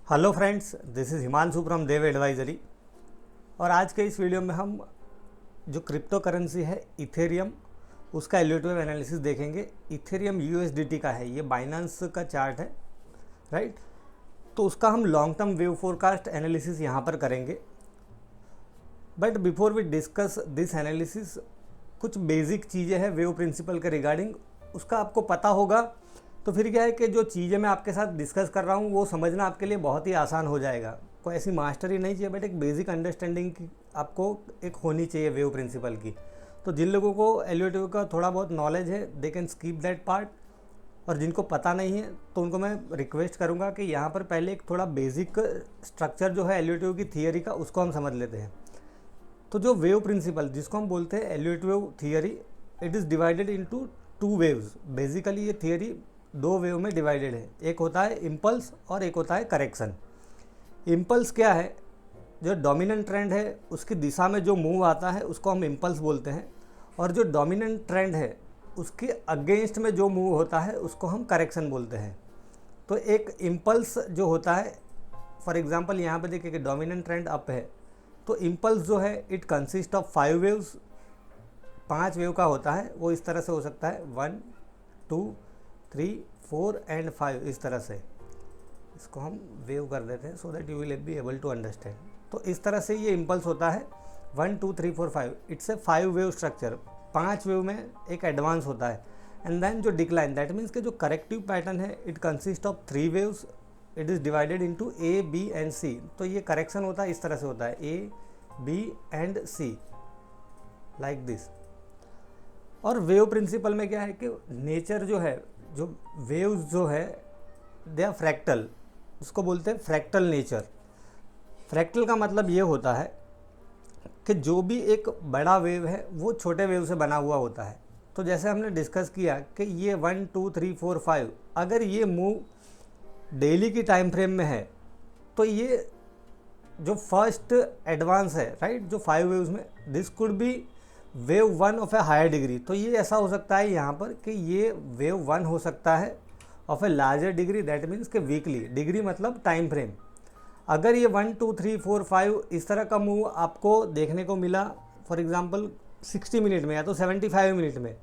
Hello friends, this is Himanshu from Dev advisory. और आज के इस वीडियो में हम जो क्रिप्टो करेंसी है इथेरियम, उसका एल्यूटिव एनालिसिस देखेंगे। इथेरियम यूएसडीटी का है, ये बाइनेंस का चार्ट है, राइट। तो उसका हम long term wave forecast analysis यहाँ पर करेंगे। But before we discuss this analysis, कुछ बेसिक चीज़ें हैं वेव प्रिंसिपल के रिगार्डिंग, उसका आपको पता होगा तो फिर क्या है कि जो चीज़ें मैं आपके साथ डिस्कस कर रहा हूँ वो समझना आपके लिए बहुत ही आसान हो जाएगा। कोई ऐसी मास्टरी नहीं चाहिए, बट एक बेसिक अंडरस्टैंडिंग की आपको एक होनी चाहिए वेव प्रिंसिपल की। तो जिन लोगों को एल्यूटिव का थोड़ा बहुत नॉलेज है they can skip that part, और जिनको पता नहीं है तो उनको मैं रिक्वेस्ट करूँगा कि यहाँ पर पहले एक थोड़ा बेसिक स्ट्रक्चर जो है एल्यूटिव की थियरी का, उसको हम समझ लेते हैं। तो जो वेव प्रिंसिपल जिसको हम बोलते हैं Elliott wave theory, it is divided into two waves. Basically ये थियरी दो वेव में डिवाइडेड है, एक होता है इम्पल्स और एक होता है करेक्शन। इम्पल्स क्या है? जो डोमिनेंट ट्रेंड है उसकी दिशा में जो मूव आता है उसको हम इम्पल्स बोलते हैं, और जो डोमिनेंट ट्रेंड है उसके अगेंस्ट में जो मूव होता है उसको हम करेक्शन बोलते हैं। तो एक इम्पल्स जो होता है, फॉर एग्जांपल यहाँ पे देखिए कि डोमिनेंट ट्रेंड अप है, तो इम्पल्स जो है it consist of 5 waves, 5 wave का होता है। वो इस तरह से हो सकता है 1 2 3 4 एंड 5, इस तरह से। इसको हम वेव कर देते हैं so that you will be able to understand. तो इस तरह से ये इम्पल्स होता है 1 2 3 4 5। It's a 5 wave structure, 5 wave में एक एडवांस होता है। एंड देन जो डिक्लाइन, दैट मीन्स के जो करेक्टिव पैटर्न है it consist of 3 waves, it is divided into A B and C. तो ये करेक्शन होता है इस तरह से होता है A B and C, like this. और वेव प्रिंसिपल में क्या है कि नेचर जो है, जो वेव्स जो है दे आर फ्रैक्टल, उसको बोलते हैं फ्रैक्टल नेचर। फ्रैक्टल का मतलब ये होता है कि जो भी एक बड़ा वेव है वो छोटे वेव से बना हुआ होता है। तो जैसे हमने डिस्कस किया कि ये 1 2 3 4 5, अगर ये मूव डेली की टाइम फ्रेम में है तो ये जो फर्स्ट एडवांस है, राइट, जो 5 वेव्स में, this could be wave 1 of a higher degree. तो ये ऐसा हो सकता है यहाँ पर कि ये वेव 1 हो सकता है of a larger degree, that means कि वीकली, डिग्री मतलब टाइम फ्रेम। अगर ये 1 2 3 4 5 इस तरह का मूव आपको देखने को मिला फॉर एग्जांपल 60 मिनट में या तो 75 मिनट में,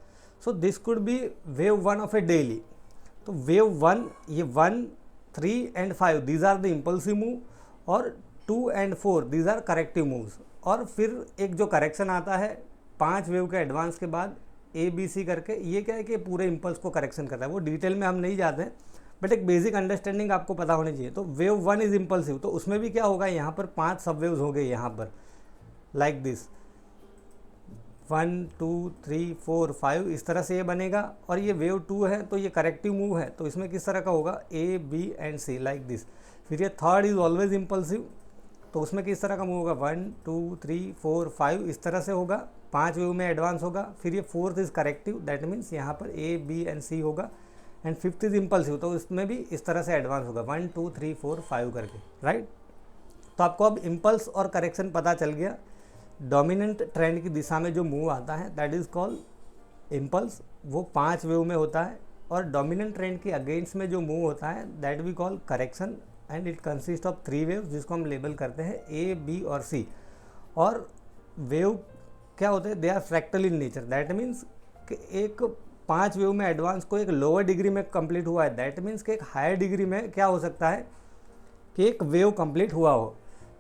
so this could be wave 1 of a daily. तो वेव 1, ये 1 3 and 5 these are the impulsive move, और 2 and 4 these are corrective moves. और फिर एक जो करेक्शन आता है 5 वेव के एडवांस के बाद ए बी सी करके, ये क्या है कि पूरे इम्पल्स को करेक्शन करता है। वो डिटेल में हम नहीं जाते हैं, बट एक बेसिक अंडरस्टैंडिंग आपको पता होनी चाहिए। तो वेव 1 इज इम्पल्सिव, तो उसमें भी क्या होगा, यहाँ पर 5 सब वेव्स हो गए यहाँ पर, लाइक दिस 1 2 3 4 5, इस तरह से ये बनेगा। और ये वेव 2 है तो ये करेक्टिव मूव है, तो इसमें किस तरह का होगा, A B and C, like this. फिर ये थर्ड इज ऑलवेज इम्पल्सिव, तो उसमें किस तरह का मूव होगा, 1 2 3 4 5, इस तरह से होगा, 5 वेव में एडवांस होगा। फिर ये fourth is corrective, that means यहाँ पर ए बी एंड सी होगा। एंड फिफ्थ इज इम्पल्सिव, तो इसमें भी इस तरह से एडवांस होगा 1 2 3 4 5 करके, राइट। तो आपको अब इम्पल्स और करेक्शन पता चल गया। डोमिनेंट ट्रेंड की दिशा में जो मूव आता है दैट इज़ कॉल्ड इम्पल्स, वो 5 वेव में होता है। और डोमिनेंट ट्रेंड के अगेंस्ट में जो मूव होता है that we call correction, and it consist of 3 waves जिसको हम लेबल करते हैं ए बी और सी। और वेव क्या होते हैं, they are fractal in nature, that means कि एक 5 वेव में एडवांस को एक लोअर डिग्री में कंप्लीट हुआ है, दैट मीन्स कि एक हायर डिग्री में क्या हो सकता है कि एक वेव कंप्लीट हुआ हो।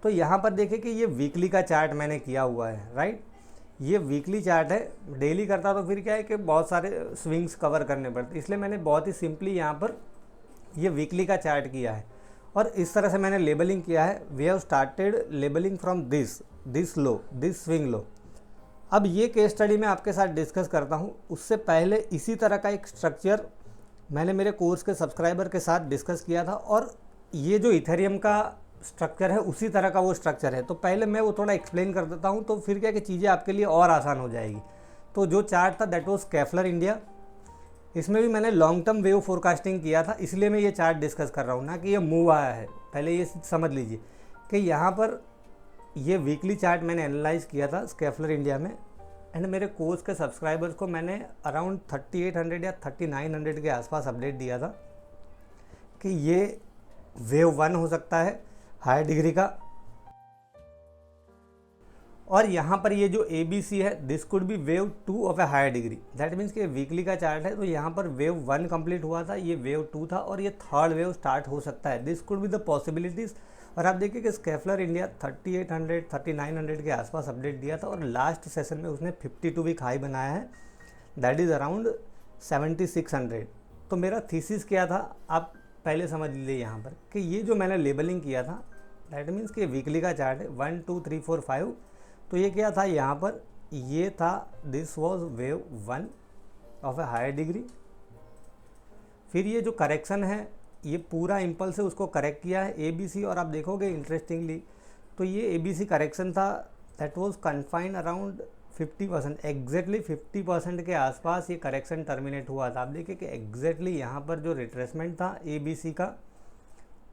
तो यहाँ पर देखिए कि ये वीकली का चार्ट मैंने किया हुआ है, राइट। ये वीकली चार्ट है, डेली करता तो फिर क्या है कि बहुत सारे स्विंग्स कवर करने पड़ते, इसलिए मैंने बहुत ही सिंपली यहाँ पर ये वीकली का चार्ट किया है। और इस तरह से मैंने लेबलिंग किया है, we have started labelling from this low, this swing low. अब ये केस स्टडी मैं आपके साथ डिस्कस करता हूँ, उससे पहले इसी तरह का एक स्ट्रक्चर मैंने मेरे कोर्स के सब्सक्राइबर के साथ डिस्कस किया था, और ये जो इथेरियम का स्ट्रक्चर है उसी तरह का वो स्ट्रक्चर है। तो पहले मैं वो थोड़ा एक्सप्लेन कर देता हूँ, तो फिर क्या कि चीज़ें आपके लिए और आसान हो जाएगी। तो जो चार्ट था दैट वाज केफलर इंडिया, इसमें भी मैंने लॉन्ग टर्म वेव फोरकास्टिंग किया था, इसलिए मैं ये चार्ट डिस्कस कर रहा हूँ, ना कि ये मूव आया है। पहले ये समझ लीजिए कि यहाँ पर ये वीकली चार्ट मैंने एनालाइज किया था स्केफलर इंडिया में, एंड मेरे कोर्स के सब्सक्राइबर्स को मैंने अराउंड 3800 या 3900 के आसपास अपडेट दिया था कि ये वेव 1 हो सकता है हायर डिग्री का, और यहाँ पर ये जो ABC है this could be wave 2 of a higher degree. That means कि वीकली का चार्ट है तो यहाँ पर वेव 1 कंप्लीट हुआ था, ये वेव 2 था और ये थर्ड वेव स्टार्ट हो सकता है। This could be the possibilities. और आप देखिए कि स्केफलर इंडिया 3800 3900 के आसपास अपडेट दिया था और लास्ट सेशन में उसने 52 वीक हाई बनाया है, दैट इज़ अराउंड 7600। तो मेरा थीसिस क्या था आप पहले समझ लीजिए यहाँ पर कि ये जो मैंने लेबलिंग किया था दैट मीन्स कि वीकली का चार्ट है 1 2 3 4 5, तो ये क्या था यहाँ पर, ये था this was wave 1 of a higher degree. फिर ये जो करेक्शन है ये पूरा इम्पल्स है उसको करेक्ट किया है ABC, और आप देखोगे इंटरेस्टिंगली तो ये ABC करेक्शन था that was confined around 50%, exactly 50% के आसपास ये करेक्शन टर्मिनेट हुआ था। आप देखिए कि एग्जैक्टली यहाँ पर जो रिट्रेसमेंट था ABC का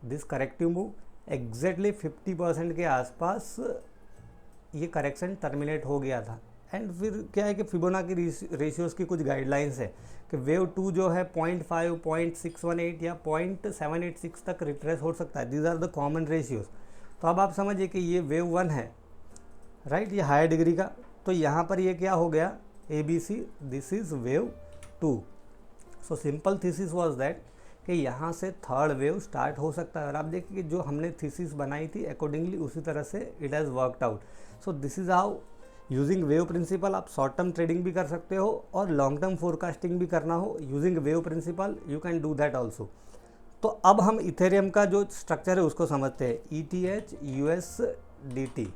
दिस करेक्टिव मूव एग्जैक्टली 50% के आसपास ये करेक्शन टर्मिनेट हो गया था। एंड फिर क्या है कि फिबोनाची रेशियोज़ की कुछ गाइडलाइंस है कि वेव 2 जो है 0.5 0.618 या 0.786 तक रिट्रेस हो सकता है। These are the common ratios. तो अब आप समझिए कि ये वेव 1 है राइट, ये हायर डिग्री का, तो यहाँ पर ये क्या हो गया ABC, this is wave 2। So simple thesis was that कि यहाँ से थर्ड वेव स्टार्ट हो सकता है। और आप देखिए कि जो हमने थीसिस बनाई थी अकॉर्डिंगली उसी तरह से it has worked out. So this is how using wave principle आप शॉर्ट टर्म ट्रेडिंग भी कर सकते हो और लॉन्ग टर्म फोरकास्टिंग भी करना हो using wave principle, you can do that also. तो अब हम इथेरियम का जो स्ट्रक्चर है उसको समझते हैं, ETH USDT।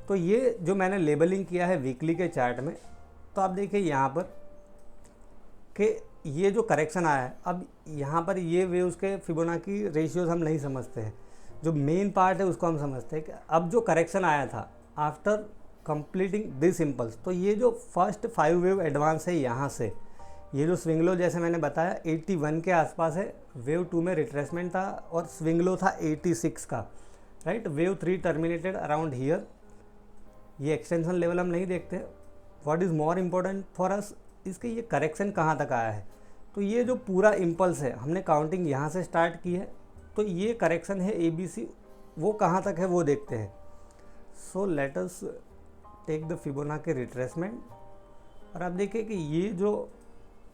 तो ये जो मैंने लेबलिंग किया है वीकली के चार्ट में, तो आप देखिए यहाँ पर कि ये जो करेक्शन आया है, अब यहाँ पर ये वेव्स के फिबोनाची रेशियोज हम नहीं समझते हैं, जो मेन पार्ट है उसको हम समझते हैं कि अब जो करेक्शन आया था आफ्टर कंप्लीटिंग दिस इम्पल्स, तो ये जो फर्स्ट 5 वेव एडवांस है यहाँ से, ये जो स्विंग लो जैसे मैंने बताया 81 के आसपास है, वेव 2 में रिट्रेसमेंट था और स्विंग लो था 86 का right. Wave 3 terminated around here, ये एक्सटेंशन लेवल हम नहीं देखते। What is more important for us इसके ये करेक्शन कहाँ तक आया है। तो ये जो पूरा इम्पल्स है हमने काउंटिंग यहाँ से स्टार्ट की है, तो ये करेक्शन है ABC, वो कहाँ तक है वो देखते हैं। So let us take the Fibonacci retracement, और आप देखिए कि ये जो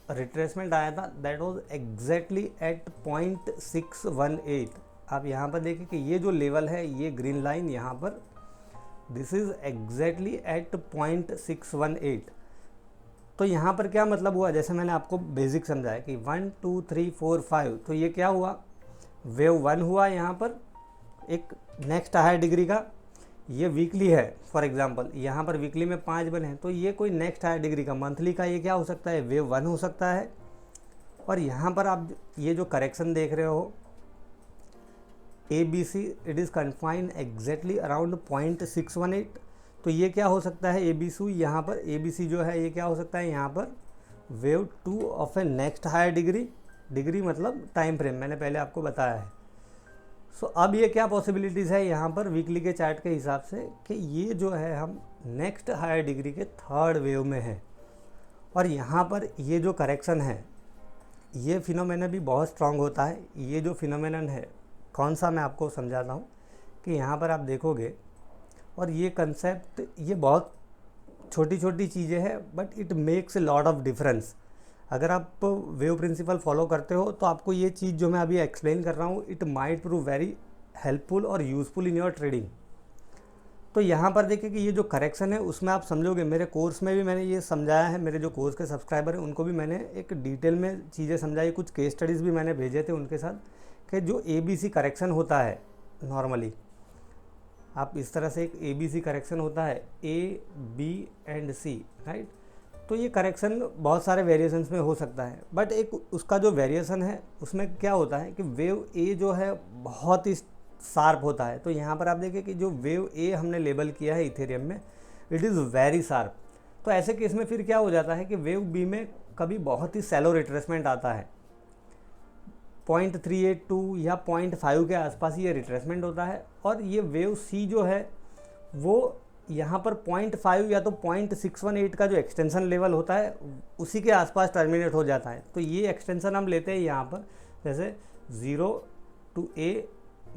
रिट्रेसमेंट आया था दैट वाज एग्जैक्टली एट 0.618। आप यहाँ पर देखिए कि ये जो लेवल है ये ग्रीन लाइन यहाँ पर दिस इज़ एग्जैक्टली एट 0.618। तो यहाँ पर क्या मतलब हुआ, जैसे मैंने आपको बेसिक समझाया कि 1 2 3 4 5, तो ये क्या हुआ वेव 1 हुआ यहाँ पर एक नेक्स्ट हायर डिग्री का, ये वीकली है फॉर एग्जांपल, यहाँ पर वीकली में 5 बने हैं, तो ये कोई नेक्स्ट हायर डिग्री का मंथली का ये क्या हो सकता है वेव 1 हो सकता है। और यहाँ पर आप ये जो करेक्शन देख रहे हो ABC, it is confined exactly around 0.618, तो ये क्या हो सकता है ABC, यहाँ पर ABC जो है ये क्या हो सकता है यहाँ पर wave 2 of a next higher degree मतलब टाइम फ्रेम मैंने पहले आपको बताया है। सो अब ये क्या पॉसिबिलिटीज़ है यहाँ पर वीकली के चार्ट के हिसाब से कि ये जो है हम नेक्स्ट हायर डिग्री के थर्ड वेव में है, और यहाँ पर ये जो करेक्शन है ये फिनोमेनन भी बहुत स्ट्रांग होता है। ये जो फिनोमेनन है कौन सा मैं आपको समझाता हूँ कि यहाँ पर आप देखोगे, और ये कंसेप्ट ये बहुत छोटी छोटी चीज़ें हैं but it makes a lot of difference. अगर आप वेव प्रिंसिपल फॉलो करते हो तो आपको ये चीज़ जो मैं अभी एक्सप्लेन कर रहा हूँ it might prove very helpful और यूज़फुल इन योर ट्रेडिंग। तो यहाँ पर देखिए कि ये जो करेक्शन है उसमें आप समझोगे, मेरे कोर्स में भी मैंने ये समझाया है, मेरे जो कोर्स के सब्सक्राइबर हैं उनको भी मैंने एक डिटेल में चीज़ें समझाई, कुछ केस स्टडीज़ भी मैंने भेजे थे उनके साथ कि जो ABC करेक्शन होता है नॉर्मली, आप इस तरह से एक ABC करेक्शन होता है A B and C right. तो ये करेक्शन बहुत सारे वेरिएशंस में हो सकता है, बट एक उसका जो वेरिएशन है उसमें क्या होता है कि वेव A जो है बहुत ही शार्प होता है। तो यहाँ पर आप देखिए कि जो वेव A हमने लेबल किया है इथेरियम में इट इज़ वेरी शार्प। तो ऐसे केस में फिर क्या हो जाता है कि वेव B में कभी बहुत ही सैलो रिट्रेसमेंट आता है, 0.382 या 0.5 के आसपास ये रिट्रेसमेंट होता है, और ये वेव C जो है वो यहाँ पर 0.5 या तो 0.618 का जो एक्सटेंशन लेवल होता है उसी के आसपास टर्मिनेट हो जाता है। तो ये एक्सटेंशन हम लेते हैं यहाँ पर, जैसे 0 to A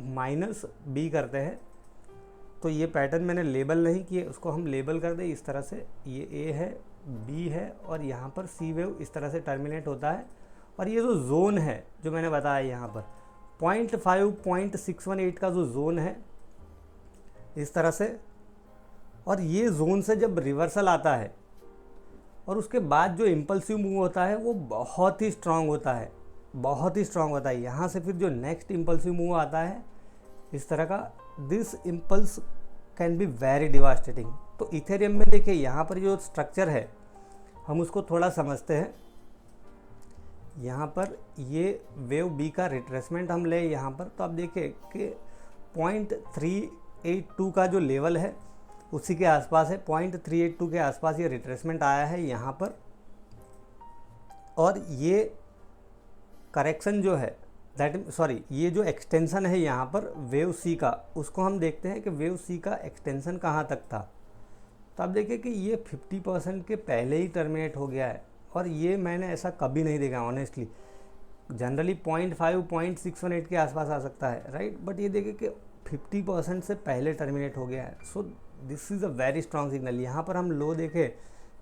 माइनस B करते हैं। तो ये पैटर्न मैंने लेबल नहीं किए, उसको हम लेबल कर दें इस तरह से, ये A है, B है और यहाँ पर C वेव इस तरह से टर्मिनेट होता है। और ये जो जोन है जो मैंने बताया यहाँ पर 0.5 0.618 का जो जोन है इस तरह से, और ये जोन से जब रिवर्सल आता है और उसके बाद जो इम्पल्सिव मूव होता है वो बहुत ही स्ट्रांग होता है, बहुत ही स्ट्रांग होता है। यहाँ से फिर जो नेक्स्ट इम्पल्सिव मूव आता है इस तरह का, this impulse can be very devastating. तो इथेरियम में देखिए यहाँ पर जो स्ट्रक्चर है हम उसको थोड़ा समझते हैं। यहाँ पर ये वेव बी का रिट्रेसमेंट हम ले यहाँ पर, तो आप देखिए कि 0.382 का जो लेवल है उसी के आसपास है, 0.382 के आसपास ये रिट्रेसमेंट आया है यहाँ पर। और ये करेक्शन जो है ये जो एक्सटेंशन है यहाँ पर वेव सी का, उसको हम देखते हैं कि वेव सी का एक्सटेंशन कहाँ तक था। तो आप देखिए कि ये 50% के पहले ही टर्मिनेट हो गया है, और ये मैंने ऐसा कभी नहीं देखा ऑनेस्टली। जनरली 0.5 0.618 के आसपास आ सकता है, राइट, बट ये देखिए कि 50% से पहले टर्मिनेट हो गया है। सो this is a very strong signal. यहाँ पर हम लो देखें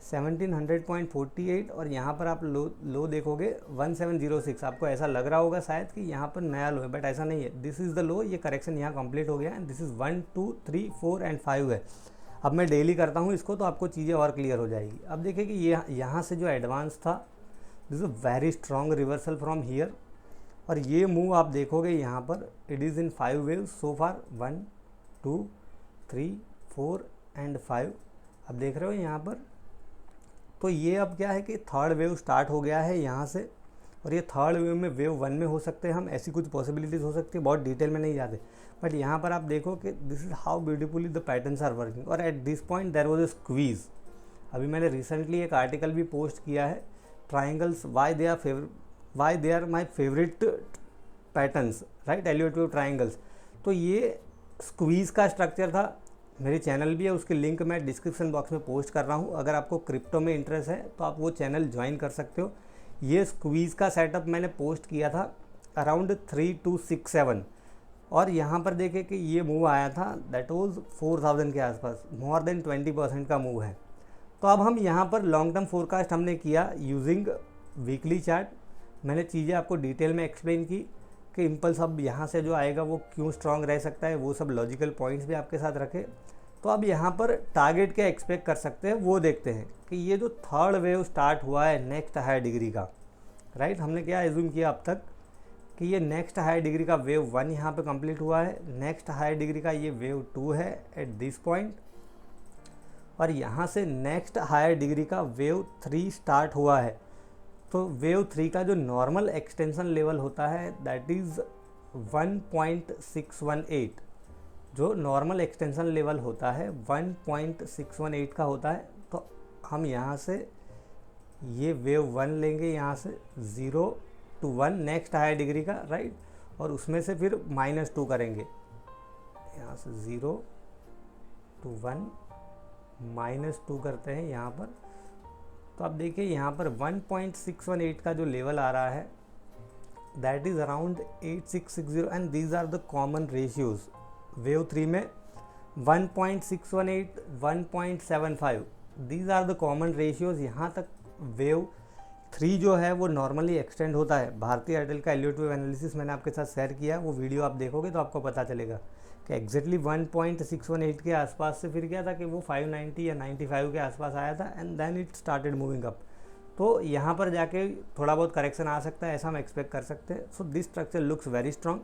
1700.48 और यहाँ पर आप लो देखोगे 1706। आपको ऐसा लग रहा होगा शायद कि यहाँ पर नया लो है, बट ऐसा नहीं है। दिस इज़ द लो, ये करेक्शन यहाँ कंप्लीट हो गया है। दिस इज़ 1 2 3 4 एंड 5 है। अब मैं डेली करता हूँ इसको तो आपको चीज़ें और क्लियर हो जाएगी। अब देखिए कि ये यहाँ से जो एडवांस था, this is a very strong reversal from here, और ये मूव आप देखोगे यहाँ पर it is in 5 waves so far, 1 2 3 4 and 5। अब देख रहे हो यहाँ पर। तो ये अब क्या है कि थर्ड वेव स्टार्ट हो गया है यहाँ से, और ये थर्ड वेव में वेव 1 में हो सकते हैं हम, ऐसी कुछ पॉसिबिलिटीज़ हो सकती है, बहुत डिटेल में नहीं जाते। बट यहाँ पर आप देखो कि this is how beautifully the patterns are working. और at this point there was a squeeze. अभी मैंने रिसेंटली एक आर्टिकल भी पोस्ट किया है, triangles why they are my favourite patterns, right, Elliott wave triangles. तो ये स्क्वीज़ का स्ट्रक्चर था। मेरे चैनल भी है, उसकी लिंक मैं डिस्क्रिप्शन बॉक्स में पोस्ट कर रहा हूँ। अगर आपको क्रिप्टो में इंटरेस्ट है तो आप वो चैनल ज्वाइन कर सकते हो। ये स्क्वीज़ का सेटअप मैंने पोस्ट किया था अराउंड 3267, और यहाँ पर देखें कि ये मूव आया था दैट वाज 4000 के आसपास, मोर देन 20% का मूव है। तो अब हम यहाँ पर लॉन्ग टर्म फोरकास्ट हमने किया यूजिंग वीकली चार्ट। मैंने चीज़ें आपको डिटेल में एक्सप्लेन की कि इम्पल्स अब यहाँ से जो आएगा वो क्यों स्ट्रांग रह सकता है, वो सब लॉजिकल पॉइंट्स भी आपके साथ रखे। तो अब यहाँ पर टारगेट क्या एक्सपेक्ट कर सकते हैं वो देखते हैं कि ये जो थर्ड वेव स्टार्ट हुआ है नेक्स्ट हायर डिग्री का, राइट, हमने क्या एज्यूम किया अब तक कि ये नेक्स्ट हायर डिग्री का वेव 1 यहाँ पे कंप्लीट हुआ है, नेक्स्ट हायर डिग्री का ये वेव 2 है एट दिस पॉइंट, और यहाँ से नेक्स्ट हायर डिग्री का वेव 3 स्टार्ट हुआ है। तो वेव 3 का जो नॉर्मल एक्सटेंशन लेवल होता है दैट इज़ 1.618। जो नॉर्मल एक्सटेंशन लेवल होता है 1.618 का होता है। तो हम यहाँ से ये वेव 1 लेंगे, यहाँ से 0 to 1 नेक्स्ट हायर डिग्री का, राइट, और उसमें से फिर -2 करेंगे, यहाँ से 0 to 1 -2 करते हैं यहाँ पर। तो आप देखिए यहाँ पर 1.618 का जो लेवल आ रहा है that is around 8660, and these are the common ratios. Wave 3 में 1.618 1.75 these are the common ratios. यहाँ तक वेव 3 जो है वो नॉर्मली एक्सटेंड होता है। भारतीय एयरटेल का एलियट वेव एनालिसिस मैंने आपके साथ शेयर किया है, वो वीडियो आप देखोगे तो आपको पता चलेगा कि एग्जैक्टली 1.618 के आसपास से फिर क्या था कि वो 590 या 95 के आसपास आया था, and then it started moving up. तो यहाँ पर जाके थोड़ा बहुत करेक्शन आ सकता है, ऐसा हम एक्सपेक्ट कर सकते हैं। So this structure looks very strong.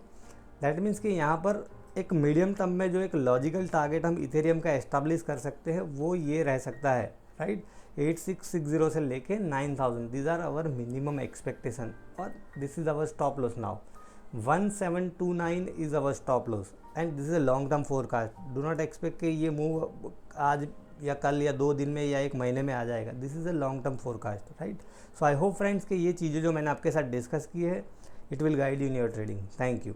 That means कि यहाँ पर एक मीडियम टर्म में जो एक लॉजिकल टारगेट हम इथेरियम का एस्टाब्लिश कर सकते हैं वो ये रह सकता है, राइट, 8660 से लेके 9000, these are our minimum expectation, और this is our stop loss now. 1729 is our stop loss, and this is a long term forecast. Do not expect कि ये मूव आज या कल या 2 दिन में या 1 महीने में आ जाएगा। This is a long term forecast, right. So I hope friends कि ये चीज़ें जो मैंने आपके साथ डिस्कस की है it will guide you in your trading. Thank you.